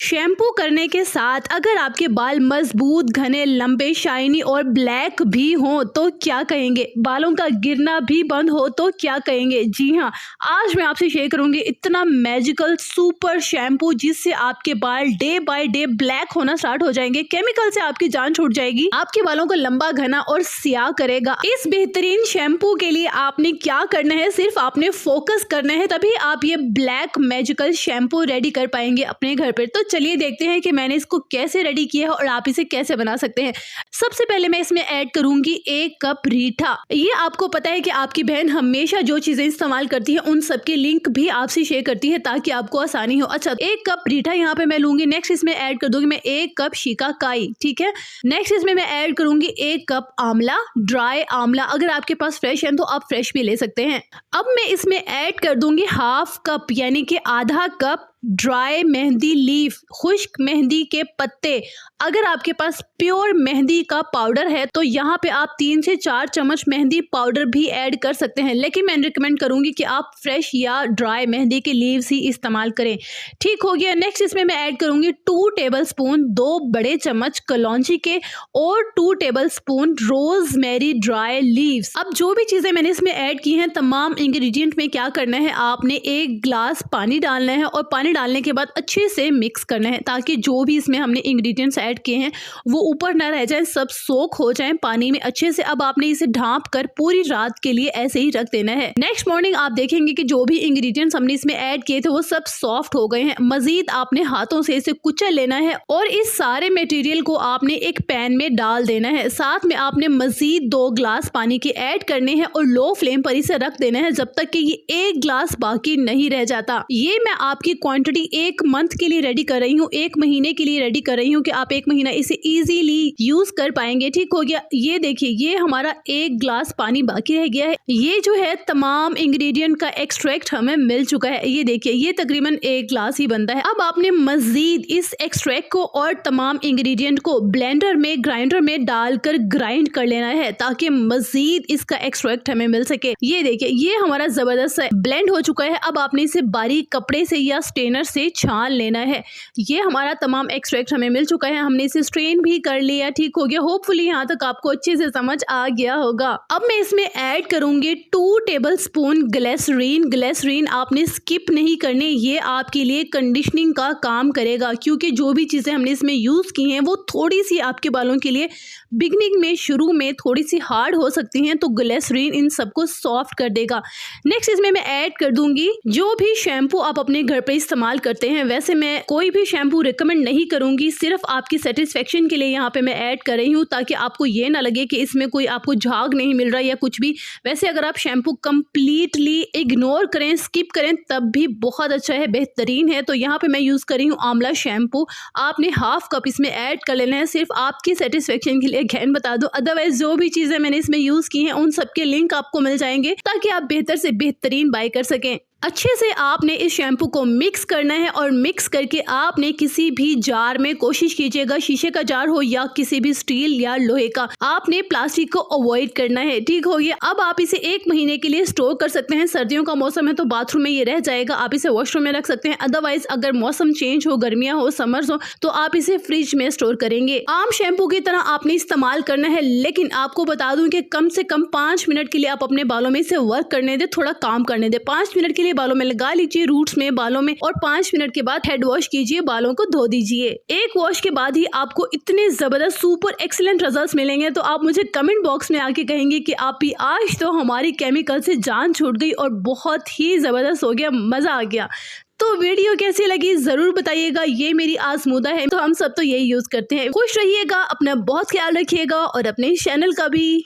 Shampoo करने के साथ अगर आपके बाल मजबूत, घने, लंबे, शाइनी और ब्लैक भी हों तो क्या कहेंगे? बालों का गिरना भी बंद हो तो क्या कहेंगे? जी हाँ, आज मैं आपसे शेयर करूंगी इतना मैजिकल सुपर शैम्पू जिससे आपके बाल डे बाय डे ब्लैक होना स्टार्ट हो जाएंगे। केमिकल से आपकी जान छूट जाएगी, आपके बालों को लंबा, घना और सियाह करेगा। इस बेहतरीन शैम्पू के लिए आपने क्या करना है, सिर्फ आपने फोकस करना है, तभी आप ये ब्लैक मैजिकल शैम्पू रेडी कर पाएंगे अपने घर पर। तो चलिए देखते हैं कि मैंने इसको कैसे रेडी किया है और आप इसे कैसे बना सकते हैं। सबसे पहले मैं इसमें ऐड करूंगी 1 कप रीठा। ये आपको पता है कि आपकी बहन हमेशा जो चीजें इस्तेमाल करती है उन सब के लिंक भी आपसे शेयर करती है ताकि आपको आसानी हो। अच्छा, 1 कप रीठा यहाँ पे मैं लूंगी। नेक्स्ट इसमें ऐड कर दूंगी मैं 1 कप शिकाकाई, ठीक है। नेक्स्ट इसमें मैं ऐड करूंगी 1 कप आंवला, ड्राई आंवला। अगर आपके पास फ्रेश है तो आप फ्रेश भी ले सकते हैं। अब मैं इसमें ऐड कर दूंगी 1/2 कप यानी कि आधा कप ड्राई मेहंदी लीफ, खुश्क मेहंदी के पत्ते। अगर आपके पास प्योर मेहंदी का पाउडर है तो यहाँ पे आप 3 से 4 चम्मच मेहंदी पाउडर भी ऐड कर सकते हैं, लेकिन मैं रिकमेंड करूंगी कि आप फ्रेश या ड्राई मेहंदी के लीव्स ही इस्तेमाल करें। ठीक हो गया। नेक्स्ट इसमें मैं ऐड करूंगी 2 टेबलस्पून 2 बड़े चम्मच कलौंजी के और 2 टेबलस्पून रोजमेरी ड्राई लीव्स। अब जो भी चीजें मैंने इसमें ऐड की हैं, तमाम इंग्रेडिएंट में क्या करना है, आपने 1 गिलास पानी डालना है और पानी डालने के बाद अच्छे से मिक्स करना है ताकि जो भी इसमें हमने इंग्रेडिएंट्स ऐड किए हैं वो ऊपर ना रह जाए, सब सोख हो जाए पानी में अच्छे से। अब आपने इसे ढांप कर पूरी रात के लिए ऐसे ही रख देना है। नेक्स्ट मॉर्निंग आप देखेंगे कि जो भी इंग्रेडिएंट्स हमने इसमें ऐड किए थे वो सब सॉफ्ट हो गए हैं। मजीद आपने हाथों से इसे कुचल लेना है और इस सारे मटेरियल को आपने एक पैन में डाल देना है। साथ में आपने मजीद 2 गिलास पानी के ऐड करने हैं और लो फ्लेम पर इसे रख देना है जब तक कि ये 1 गिलास बाकी नहीं रह जाता। ये मैं आपकी क्वांटिटी 1 मंथ के लिए रेडी कर रही हूँ, 1 महीने के लिए रेडी कर रही हूँ कि आप 1 महीना इसे इजीली यूज कर पाएंगे। ठीक हो गया। ये देखिए, ये हमारा 1 गिलास पानी बाकी रह गया है। ये जो है तमाम इंग्रेडिएंट का एक्सट्रैक्ट हमें मिल चुका है। ये देखिए, ये तकरीबन 1 गिलास ही बनता है। अब आपने मजीद इस एक्सट्रैक्ट को और तमाम इंग्रेडिएंट को ब्लेंडर में, ग्राइंडर में डालकर ग्राइंड कर लेना है ताकि मजीद इसका एक्सट्रैक्ट हमें मिल सके। ये देखिए, ये हमारा जबरदस्त ब्लेंड हो चुका है। अब आपने इसे बारीक कपड़े से या स्ट्रेनर से छान लेना है। ये हमारा तमाम एक्सट्रैक्ट हमें मिल चुका है, हमने इसे स्ट्रेन भी कर लिया। ठीक हो गया। होपफुली यहाँ तक आपको अच्छे से समझ आ गया होगा। अब मैं इसमें ऐड करूंगी 2 टेबलस्पून ग्लिसरीन। ग्लिसरीन आपने स्किप नहीं करनी, ये आपके लिए कंडीशनिंग का काम करेगा क्योंकि जो भी चीजें हमने इसमें यूज की हैं वो थोड़ी सी आपके बालों के लिए बिगनिंग में, शुरू में थोड़ी सी हार्ड हो सकती हैं, तो ग्लिसरीन इन सबको सॉफ्ट कर देगा। नेक्स्ट इसमें मैं ऐड कर दूंगी जो भी शैम्पू आप अपने घर पे इस्तेमाल करते हैं। वैसे मैं कोई भी शैम्पू रिकमेंड नहीं करूंगी, सिर्फ आपकी सेटिस्फेक्शन के लिए यहाँ पे मैं ऐड कर रही हूँ ताकि आपको ये ना लगे कि इसमें कोई आपको झाग नहीं मिल रहा या कुछ भी। वैसे अगर आप शैम्पू कंप्लीटली इग्नोर करें, स्किप करें, तब भी बहुत अच्छा है, बेहतरीन है। तो यहाँ पे मैं यूज कर रही हूँ आंवला शैम्पू। आपने 1/2 कप इसमें ऐड कर लेना है, सिर्फ आपकी सेटिस्फेक्शन के लिए। अगेन बता दो, अदरवाइज जो भी चीजें मैंने इसमें यूज की हैं उन सबके लिंक आपको मिल जाएंगे ताकि आप बेहतर से बेहतरीन बाय कर सकें। अच्छे से आपने इस शैम्पू को मिक्स करना है और मिक्स करके आपने किसी भी जार में, कोशिश कीजिएगा शीशे का जार हो या किसी भी स्टील या लोहे का, आपने प्लास्टिक को अवॉइड करना है। ठीक हो गया। अब आप इसे 1 महीने के लिए स्टोर कर सकते हैं। सर्दियों का मौसम है तो बाथरूम में ये रह जाएगा, आप इसे वॉशरूम में रख सकते हैं। अदरवाइज अगर मौसम चेंज हो, गर्मियां हो, समर्स हो, तो आप इसे फ्रिज में स्टोर करेंगे। आम शैम्पू की तरह आपने इस्तेमाल करना है, लेकिन आपको बता दूं कि कम से कम 5 मिनट के लिए आप अपने बालों में इसे वर्क करने दे, थोड़ा काम करने दे। 5 मिनट के लिए बालों में लगा लीजिए, रूट्स में, बालों में, और 5 मिनट के बाद हेड वॉश कीजिए, बालों को धो दीजिए। एक वॉश के बाद ही आपको इतने जबरदस्त सुपर एक्सीलेंट रिजल्ट्स मिलेंगे तो आप मुझे कमेंट बॉक्स में आके कहेंगे कि आप ही आज तो हमारी केमिकल से जान छूट गई और बहुत ही जबरदस्त हो गया, मजा आ गया। तो वीडियो कैसी लगी जरूर बताइएगा। ये मेरी आजमूदा है तो हम सब तो यही यूज करते हैं। खुश रहिएगा, अपना बहुत ख्याल रखिएगा और अपने चैनल का भी।